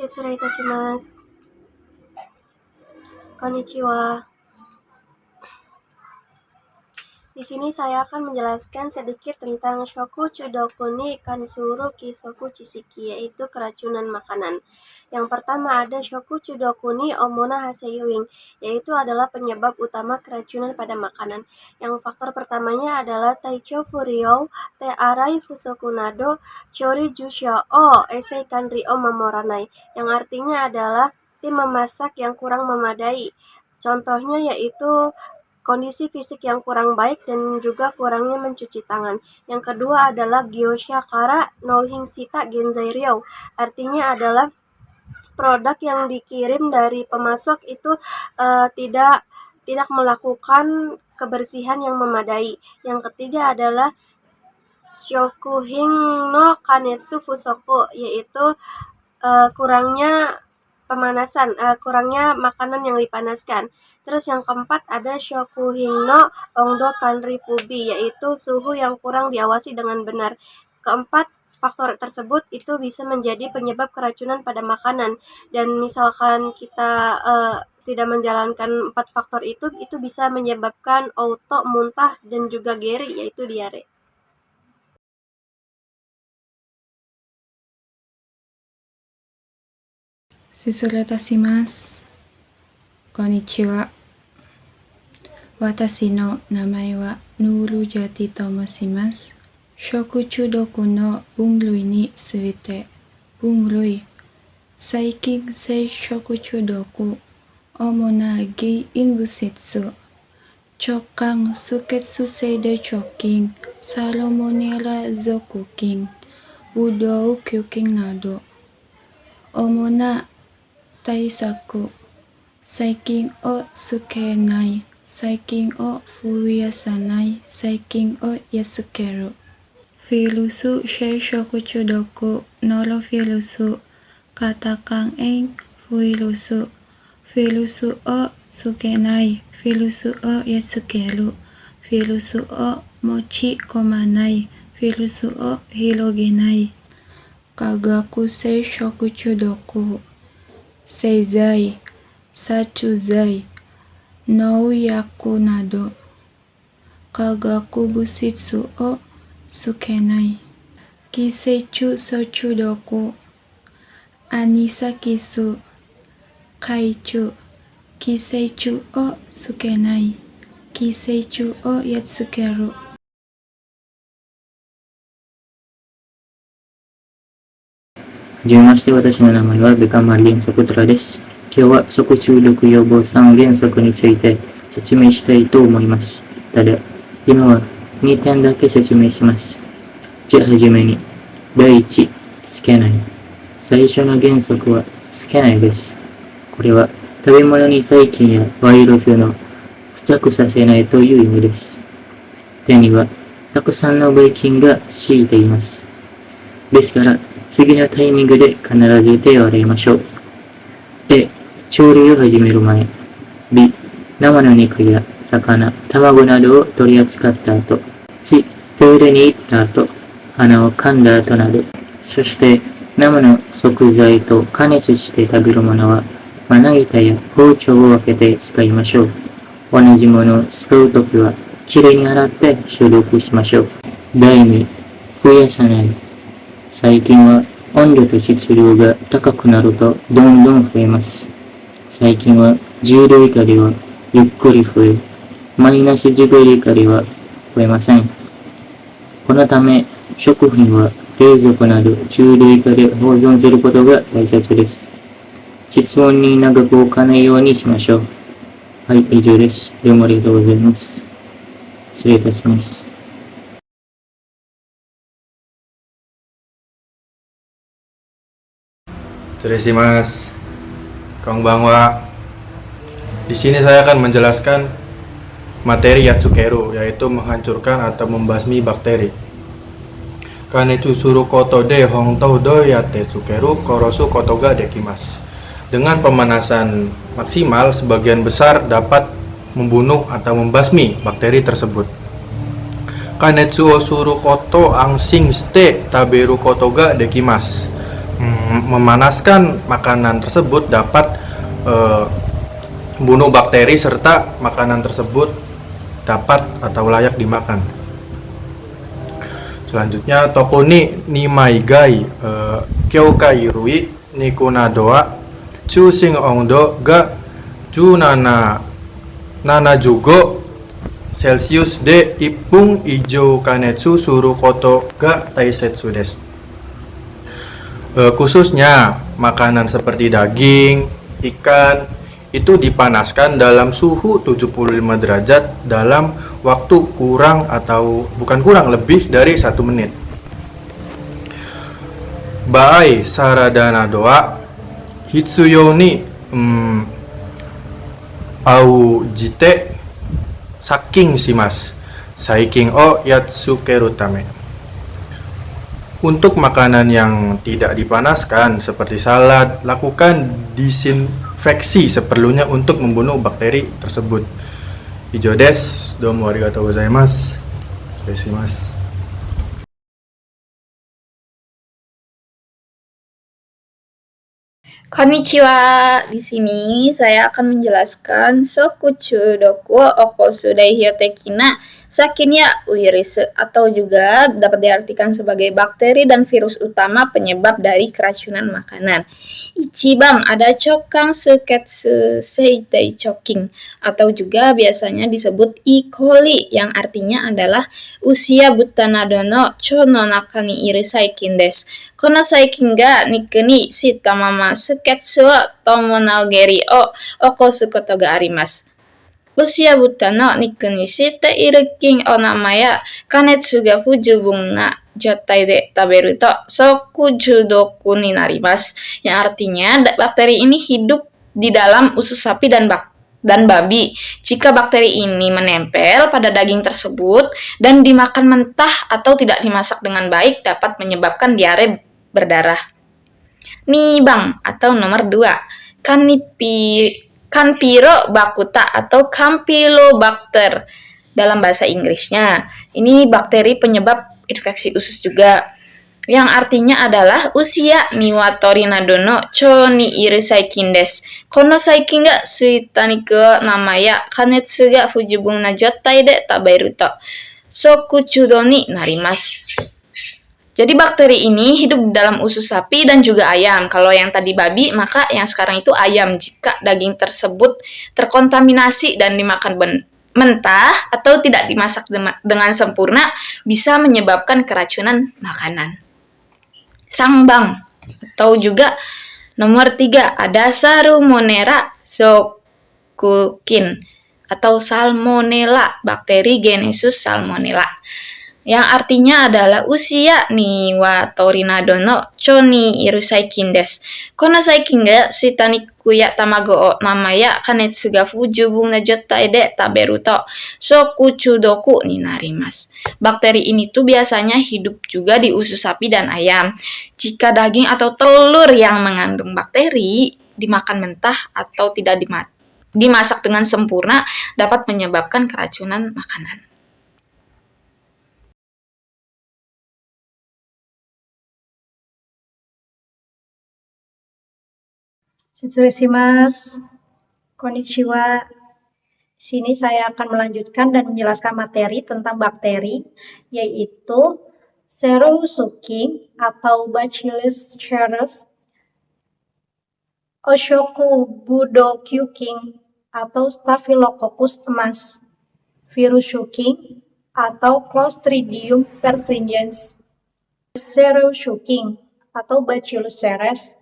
失礼いたします。Konnichiwa. Di sini saya akan menjelaskan sedikit tentang Shoku Chudoku ni Kansuru Kisoku Chisiki, yaitu keracunan makanan. Yang pertama ada Shoku Chudoku ni Omona Haseyuin, yaitu adalah penyebab utama keracunan pada makanan. Yang faktor pertamanya adalah Taicho Furyo, Te Arai Fusoku Nado, Chori Jusho o Esei Kanri o Mamoranai, yang artinya adalah tim memasak yang kurang memadai. Contohnya yaitu kondisi fisik yang kurang baik dan juga kurangnya mencuci tangan. Yang kedua adalah Gyosha Kara no Hinsita Genzai Ryo. Artinya adalah produk yang dikirim dari pemasok itu tidak melakukan kebersihan yang memadai. Yang ketiga adalah Shokuhin no Kanetsu Fusoku, yaitu kurangnya pemanasan, kurangnya makanan yang dipanaskan. Terus yang keempat ada Shokuhin no Ongdo Kanri Fubi, yaitu suhu yang kurang diawasi dengan benar. Keempat faktor tersebut itu bisa menjadi penyebab keracunan pada makanan. Dan misalkan kita tidak menjalankan 4 faktor itu bisa menyebabkan auto, muntah, dan juga geri, yaitu diare. Susurutasimasu. Konnichiwa. Watashi no namae wa Nurujati to moshimasu. Shoku Chudoku no bunrui ni tsuite. Bunrui. Saikin sei shoku chudoku. Omona gein busetsu. Chokkan suketsu seide chokin. Salmonella zokukin. Budou kyukin nado. Omona taisaku. Saikin o sukenai. Saikin o fuyasanai. Saikin o yasukeru. Firusu shei shoku chudoku. Norovirusu. Katakan en fuirusu. Firusu o sukenai. Firusu o yasukeru. Firusu o mochi komanai. Firusu o hirogenai. Kagaku sei shoku chudoku. Seizai. Sachuzai. Nouyaku nado. Kagaku busitsu o sukenai. Kiseichu so chudoku. Anisakisu. Kaichu. Kiseichu o sukenai. Kiseichu o yatsukeru. はじめまして、私の名前はベカマリン・ソクトラです。今日は食中毒予防3原則について説明したいと思います。ただ、今は2点だけ説明します。じゃあはじめに、第1、つけない。最初の原則はつけないです。これは食べ物に細菌やウイルスの付着させないという意味です。手にはたくさんのばい菌が敷いています。ですから、次のタイミングで必ず手を洗いましょう。A、調理を始める前。B、生の肉や魚、卵などを取り扱った後。C、トイレに行った後、鼻を噛んだ後など。そして、生の食材と加熱して食べるものは、まな板や包丁を分けて使いましょう。同じものを使うときは、きれいに洗って消毒しましょう。第2、増やさない。最近は温度と質量が高くなるとどんどん増えます。最近は10度以下ではゆっくり増え、マイナス10度以下では増えません。このため、食品は冷蔵庫など10度以下で保存することが大切です。室温に長く置かないようにしましょう。はい、以上です。どうもありがとうございます。失礼いたします。Mas, Konbanwa. Di sini saya akan menjelaskan materi Yatsukeru, yaitu menghancurkan atau membasmi bakteri. Kanetsu suru koto de hontou do yate tsukeru korosu koto ga dekimasu. Dengan pemanasan maksimal, sebagian besar dapat membunuh atau membasmi bakteri tersebut. Kanetsu o suru koto ansing shite taberu koto ga dekimasu. Memanaskan makanan tersebut dapat membunuh bakteri serta makanan tersebut dapat atau layak dimakan. Selanjutnya toko ni maigai kyoukai rui nikunadoa chu sing ongdo ga ju nana jugo Celsius de ipung ijo kanetsu suru koto ga taisetsu desu. Khususnya makanan seperti daging, ikan itu dipanaskan dalam suhu 75 derajat dalam waktu lebih dari 1 menit. Baai saradana doa hitsuyo ni au jite saking shimasu saikin o yatsukeru tame. Untuk makanan yang tidak dipanaskan seperti salad, lakukan disinfeksi seperlunya untuk membunuh bakteri tersebut. Ijo desu. Domo arigatou gozaimasu. Shirashimasu. Konnichiwa. Di sini saya akan menjelaskan Sokuchu doku okosu daihyotekina sakinya uirisu atau juga dapat diartikan sebagai bakteri dan virus utama penyebab dari keracunan makanan. Ichiban ada chokang suketsu seitei choking atau juga biasanya disebut E. coli yang artinya adalah usia buta nado no cho no naka ni iru saikin desu. Kono saikin ga niku ni shita mama suketsu wo tomo naogeri o okosu koto ga arimasu. Usia buta no niku ni shite iru kin o namaya kanetsu ga fujubun na jotai de taberu to sokuju doku ni narimasu. Yang artinya bakteri ini hidup di dalam usus sapi dan babi. Jika bakteri ini menempel pada daging tersebut dan dimakan mentah atau tidak dimasak dengan baik dapat menyebabkan diare berdarah. Nibang atau nomor 2, Campylobacter bakuta atau Campylobacter dalam bahasa Inggrisnya. Ini bakteri penyebab infeksi usus juga. Yang artinya adalah usia niwatori nado no cho ni iru saikin desu. Kono saikin ga suita niku namaya kanetsu ga fujubun na jotai de taberu to sokuchudo ni narimasu. Jadi bakteri ini hidup di dalam usus sapi dan juga ayam. Kalau yang tadi babi, maka yang sekarang itu ayam. Jika daging tersebut terkontaminasi dan dimakan mentah atau tidak dimasak dengan sempurna, bisa menyebabkan keracunan makanan. Sangbang atau juga nomor 3 ada Salmonella Shokukin atau Salmonella, bakteri genesus Salmonella. Yang artinya adalah usia ni wa torinado no cho ni iru saikin desu. Kono saikin ga shita niku ya tamago o namaya kanetsu ga fujubun na jotai de taberu to sokuchu doku ni narimasu. Bakteri ini tuh biasanya hidup juga di usus sapi dan ayam. Jika daging atau telur yang mengandung bakteri dimakan mentah atau tidak dimasak dengan sempurna dapat menyebabkan keracunan makanan. Shirashimasu. Konnichiwa. Di sini saya akan melanjutkan dan menjelaskan materi tentang bakteri, yaitu Seroshukin atau Bacillus cereus, Oshokubudokyukin atau Staphylococcus emas, virus Shukin atau Clostridium perfringens, Seroshukin atau Bacillus cereus,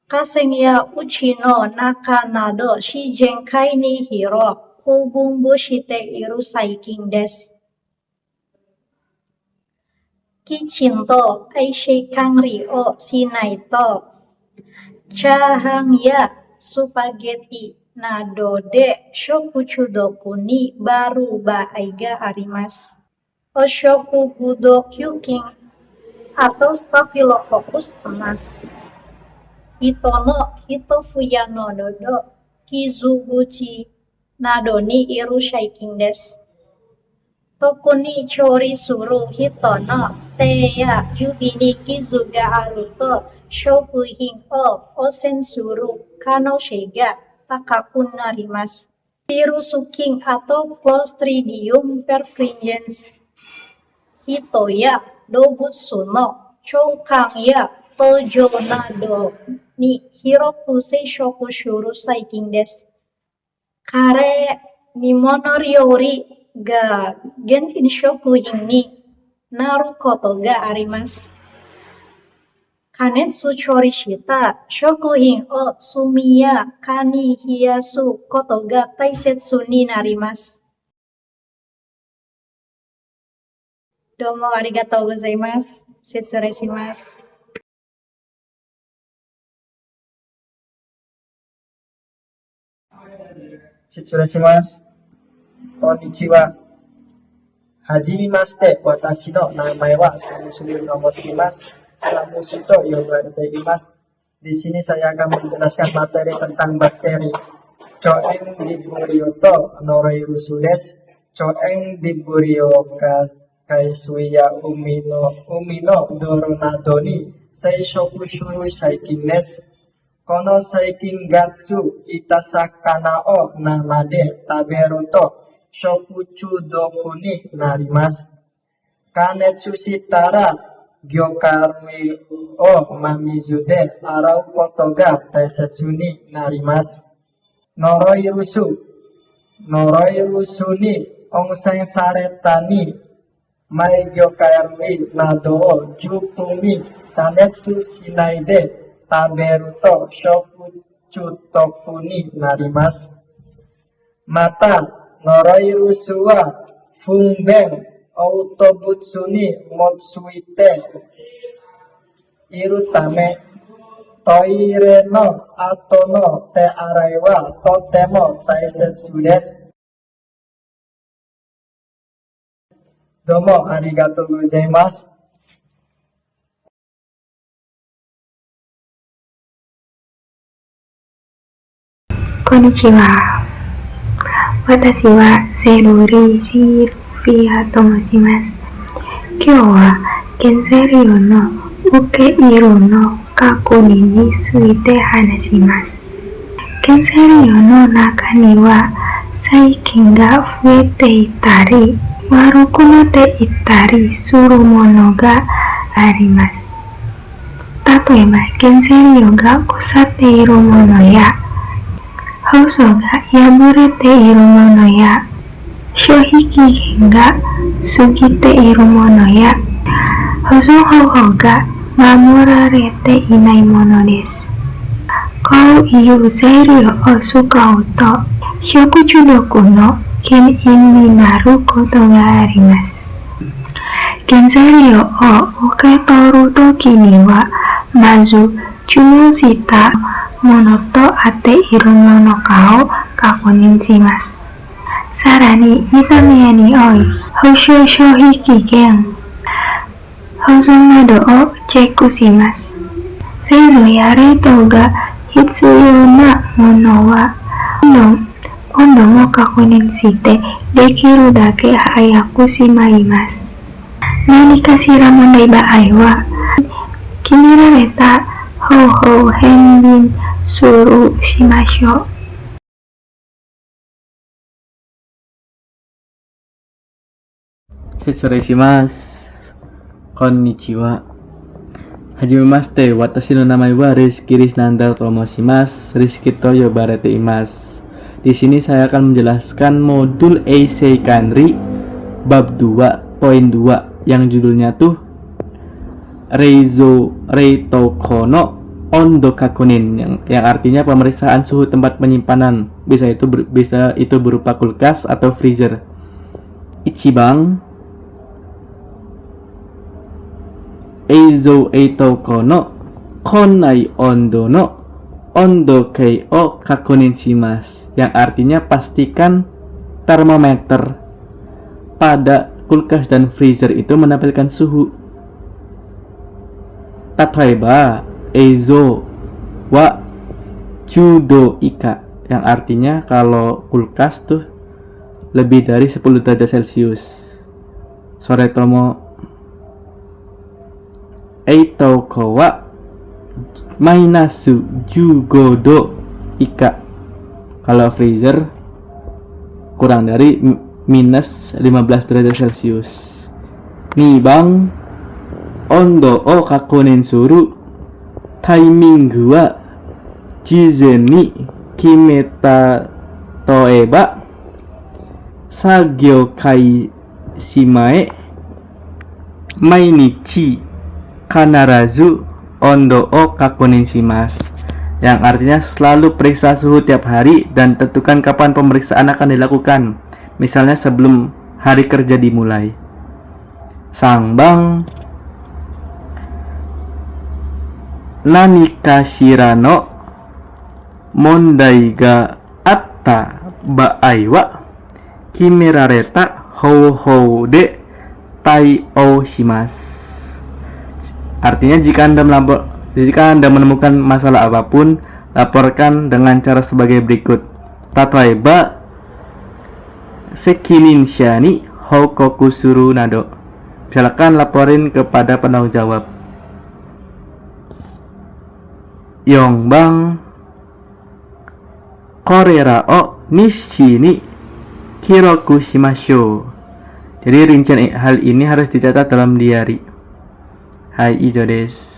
Kasengya uchi no naka nado shigenkai ni hiro kubumbu shite iru saikin desu. Kichin to aisheikan ri o shinai to chahang ya spaghetti nado de shokuchu doku ni baru baai ga arimasu. Oshokubudokyukin atau Staphylococcus emas. Hito no hitofuya no dodo kizuguchi nado ni iru saikin desu. Tokuni chori suru hito no teya yubini gizu ga aru to shoku hin o osen suru kano shega takakun narimasu. Virus suking atau Clostridium perfringens hitoya dobutsu no choukan ya tojo nado ni hirokusei shoku shuru saikin desu. Kare ni monoryori ga gen inshoku hin ni naru koto ga arimasu. Kanetsu chori shita shoku hin o sumiya kani hiyasu koto ga taisetsu ni narimasu. Domo arigatou gozaimasu. Setsuresimasu. Setsuresimasu. Konnichiwa. Hajimemashite, watashi no namae wa Samusuyo tomoshimasu. Samusu to yobarete imasu. Di sini saya akan menjelaskan materi tentang bakteri. Choeng Vibrio to Noroirusu desu. Choeng Vibrio kaisuya umino doronado ni seishoku shuru shaikin desu. Kono saikin gatsu itasakana o namade taberu to shokuchu doku ni narimasu. Kanetsu shitara gyokarui o mamizu de arau koto ga taisetsu ni narimasu. Noroirusu ni onsen sareta ni mai gyokarui nado o juku ni kanetsu shinai de taberu to shokuchu toku ni narimasu. Mata noroirusu wa funben autobutsu ni motsuite iru tame toire no ato no te arai wa totemo taisetsu desu. Domo arigatou gozaimasu. Konnichiwa. Watashi wa Seirori Shiruya tomoshimasu. Kyou wa Genseiryo no Ukeiro no Kakuni ni suite hanashimasu. Genseiryo no naka ni wa saikin ga fuete itari warukuno de itari surumono ga arimasu. Tatoeba Genseiryo ga kusate iru mono ya Hoso ga yaburete iru mono ya Shohiki ga sugite iru mono ya Hoso hoho ga mamurarete inai mono desu. Kou iu seiryo o sukau to shokuchu doku no ken in naru koto ga arimasu. Genseiryo o uketoru toki ni wa mazu chumoshita mono to ate iru mono kao kakunin shimasu. Sarani mitame ni oi hosho shohiki gen hoso nado o chekku shimasu. Reizo ya reito ga hitsuyo na mono wa ondo mo kakunin shite dekiru dake hayaku shimaimasu. Nani kashira mondai baai wa kimirareta hou henbin suru shimashou. Setsuresimasu. Konnichiwa. Hajimemashite, watashi no namae wa Rizky Risnanda tomoshimasu. Rizky to yobarete imasu. Di sini saya akan menjelaskan modul Eisei Kanri bab 2 poin 2 yang judulnya tuh Reito Kono Ondo Kakunin yang artinya pemeriksaan suhu tempat penyimpanan. Bisa itu berupa kulkas atau freezer. Ichiban Eizo Eito Kono Konai Ondo no Ondo Kei o Kakunin shimasu, yang artinya pastikan termometer pada kulkas dan freezer itu menampilkan suhu. Tataiba Eizo wa Judo Ika, yang artinya kalau kulkas tuh lebih dari 10 derajat Celcius. Soretomo Eito kowa mainasu jugodo ika. Kalau freezer kurang dari minus 15 derajat Celcius. Nih bang, ondo o kakonen suru timing wa jizen ni kimeta toeba sagyo kai shimae mainichi kanarazu ondo o kakonen shimasu. Yang artinya selalu periksa suhu tiap hari dan tentukan kapan pemeriksaan akan dilakukan. Misalnya sebelum hari kerja dimulai. Sangbang Nanika shirano mondai ga atta baai wa kimerareta hou de tai o shimasu. Artinya jika Anda menemukan masalah apapun, laporkan dengan cara sebagai berikut. Tataiba sekininsha ni hokoku suru nado. Silakan laporin kepada penanggung jawab. Yongbang korera o nishi ni kiroku shimashou. Jadi rincian hal ini harus dicatat dalam diary. Hai, ijo desu.